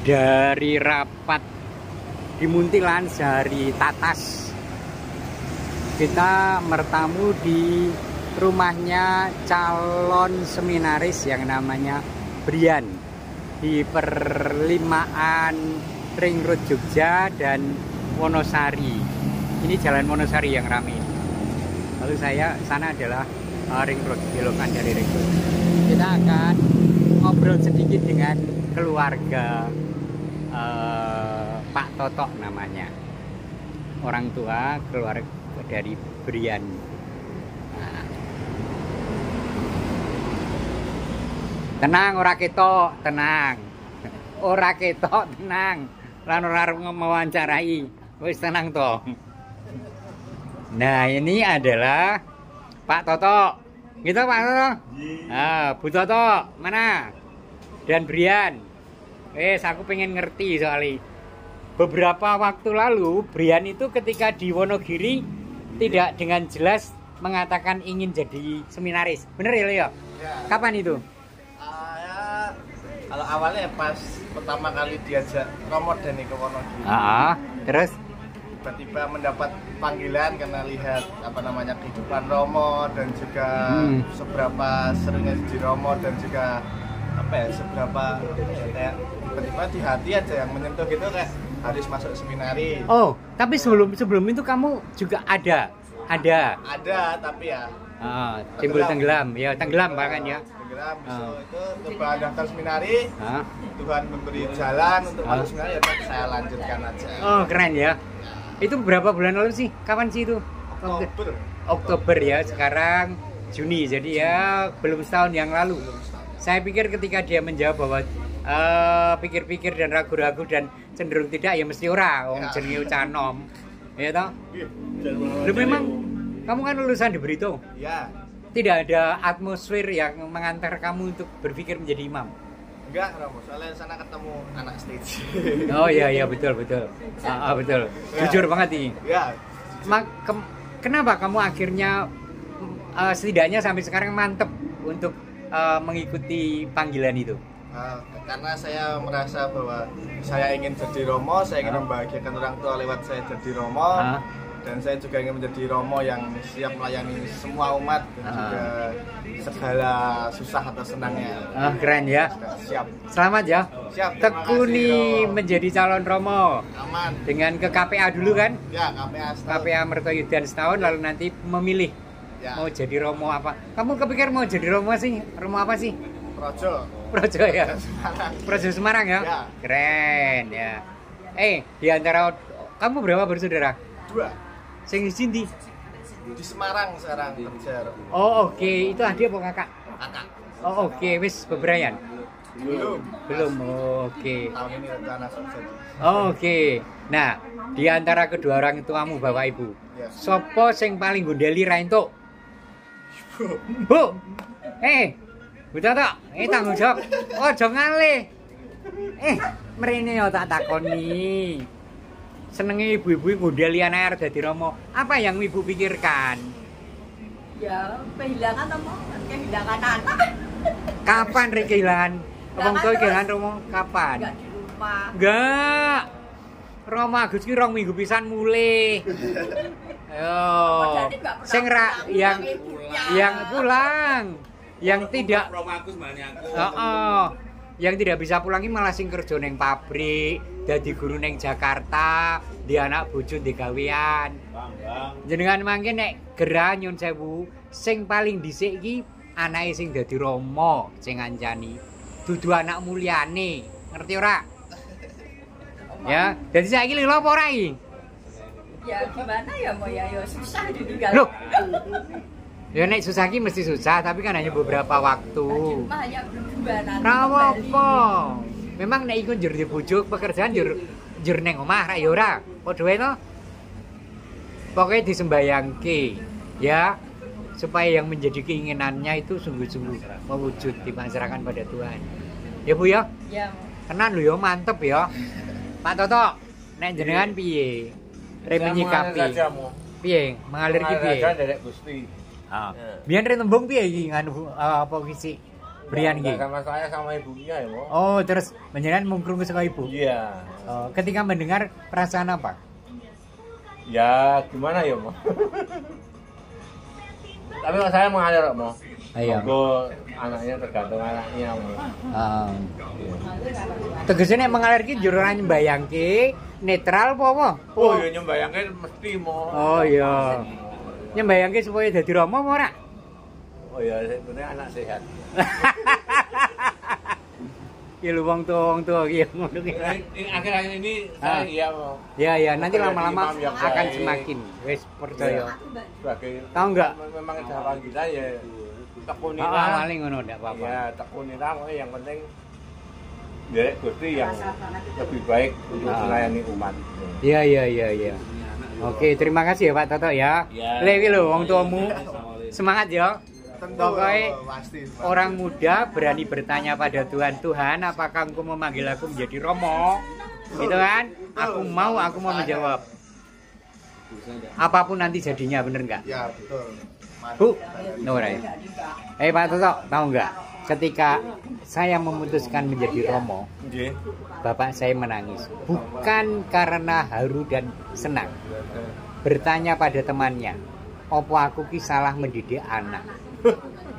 dari rapat di Muntilan sehari tatas, kita bertamu di rumahnya calon seminaris yang namanya Brian di perlimaan Ring Road Jogja dan Wonosari. Ini jalan Wonosari yang ramai. Lalu sana adalah Ring Road, belokan dari Ring Road. Kita akan ngobrol sedikit dengan keluarga Pak Totok namanya, orang tua keluarga dari Brian. Nah. Tenang, ora ketok, tenang. Ora ketok, tenang. Lan ora mewawancarai. Wis tenang toh. Nah, ini adalah Pak Totok. Gitu Pak Totok? Ah, Bu Totok, mana? Dan Brian. Aku pengen ngerti soalnya. Beberapa waktu lalu Brian itu ketika di Wonogiri tidak dengan jelas mengatakan ingin jadi seminaris. Bener ya Leo? Ya. Kapan itu? Kalau awalnya pas pertama kali diajak Romo dan ke Wonogiri. Terus tiba-tiba mendapat panggilan karena lihat kehidupan Romo dan juga seberapa serunya jadi Romo dan juga seberapa kayak tiba-tiba di hati aja yang menyentuh gitu kayak harus masuk seminari. Oh, tapi sebelum itu kamu juga ada tapi ya timbul tenggelam bahkan ya. Tenggelam itu coba daftar seminari. Tuhan memberi jalan untuk masuk seminari, ya saya lanjutkan aja. Oh, keren ya. Itu berapa bulan lalu sih? Kapan sih itu? Oktober ya, sekarang Juni. Jadi ya belum setahun yang lalu. Saya pikir ketika dia menjawab bahwa pikir-pikir dan ragu-ragu dan cenderung tidak, ya mesti ora wong jenenge canom. Ya toh? Lu memang kamu kan lulusan di Brito. Iya. Tidak ada atmosfer yang mengantar kamu untuk berpikir menjadi imam. Enggak, Romo. Soalnya sana ketemu anak stage. Oh iya betul. Betul. Jujur banget ini. Iya. Kenapa kamu akhirnya setidaknya sampai sekarang mantep untuk mengikuti panggilan itu? Karena saya merasa bahwa saya ingin jadi Romo, saya ingin membahagiakan orang tua lewat saya jadi Romo, dan saya juga ingin menjadi Romo yang siap melayani semua umat dan juga segala susah atau senangnya. Keren ya. Siap. Selamat ya. Siap. Tekuni menjadi calon Romo. Aman. Dengan ke KPA dulu kan? Ya, KPA setahun. KPA Mertoyudan setahun, lalu nanti memilih mau jadi Romo apa. Kamu kepikir mau jadi Romo sih? Romo apa sih? Projo ya. Projo Semarang ya? Ya. Keren ya. Di antara kamu berapa bersaudara? 2. Sing Cindy Di Semarang sekarang kerja. Oh oke. Itu adik apa kakak? Kakak. Oh oke. Wis bebrayan? Belum. Oke. Tahun ini rencana sukses. Oke. Nah, di antara kedua orang tuamu bapak ibu, sopo sing paling gondeli ra entuk? Bu. Buta tok, tanggung jawab. Ojo ngalih. Mrene yo tak takoni. Senenge ibu-ibu gondeli anak dadi Romo. Apa yang ibu pikirkan? Ya, kehilangan anak. Kapan rek kehilangan? Wong tuwa kehilangan Romo kapan? Enggak di rumah. Enggak. Romo Agus ki 2 minggu pisan mulih. Ayo. Sing yang pulang. Yang tidak yang tidak bisa pulangi malah sing kerja ning pabrik, dadi guru ning Jakarta, di anak bojo di gawean. Jenengan mangke nek gerah nyun sewu, sing paling dhisik iki anake sing dadi Romo sing ngancani. Dudu anak mulyane, ngerti ora? Ya, dadi saiki lho apa ora iki? Ya gimana ya mau ya susah ditinggal. Loh. Ya nek susah ki mesti susah, tapi kan hanya beberapa waktu. Hanya berbulan. Ra apa. Memang nek iku njur di bojo pekerjaan njur ning omah ra ya ora. Padha wae to. Pokoke disembayangke ya supaya yang menjadi keinginannya itu sungguh-sungguh mewujud dipasrahkan pada Tuhan. Ya Bu ya? Ya. Tenan lho ya, mantep ya. Pak Toto, nek jenengan piye? Menyikapi. Piye? Mengalir ki piye? Biyen rene tembung piye iki nganu apa isi Brian iki. Sama saya sama ibunya ya, Mo. Oh, terus panjenengan mung krungu saka ibu. Iya. Oh, ketika mendengar perasaan apa? Ya gimana ya, Mo? Tapi kalau saya mengalir, Mo. Ayo. Monggo anaknya tergantung anaknya, Mo. Tegese nek mengalir ki njur ora nyembayangke netral apa? Oh, ya nyembayangke mesti, Mo. Oh iya. Nyembayangke supaya dadi rama apa ora? Oh ya, sebenarnya anak sehat. Ya lu wong tua ki ngono ki. Akhir-akhir ini saya iya, Mo. Ya nanti lama-lama Imam yang akan baik. semakin wis percaya. Sebagai Tahu enggak? memang cara kita ya tekunilah. Paling ngono ndak apa-apa. Ya, tekunilah pokoknya yang penting ya Gusti yang lebih baik untuk melayani umat. Iya. Oke, terima kasih ya Pak Toto ya. Ya. Lewi lho wong tuamu. Semangat ya. Tentu Pokoknya pasti. orang muda berani bertanya pada Tuhan, Tuhan, apakah Engkau memanggil aku menjadi romo? Gitu kan? Aku mau menjawab. Apapun nanti jadinya, bener nggak? Ya, betul. Bu, Nora ya. Pak Toto, tahu nggak? Ketika saya memutuskan menjadi romo, Nggih. bapak saya menangis. Bukan karena haru dan senang. Bertanya pada temannya, opo aku ki salah mendidik anak?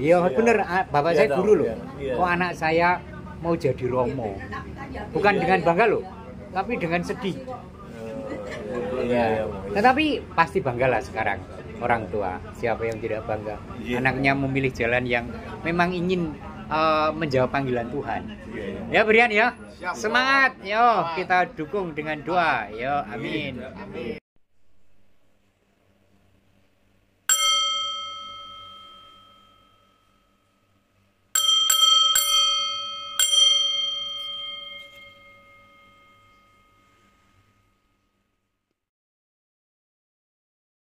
Iya bener, bapak saya guru loh. Iya. Kok anak saya mau jadi romo? Bukan dengan bangga loh, tapi dengan sedih. Iya. Tetapi pasti bangga lah sekarang orang tua. Siapa yang tidak bangga? Iya. Anaknya memilih jalan yang memang ingin menjawab panggilan Tuhan. Ya Brian ya, semangat. Yo kita dukung dengan doa. Yo amin.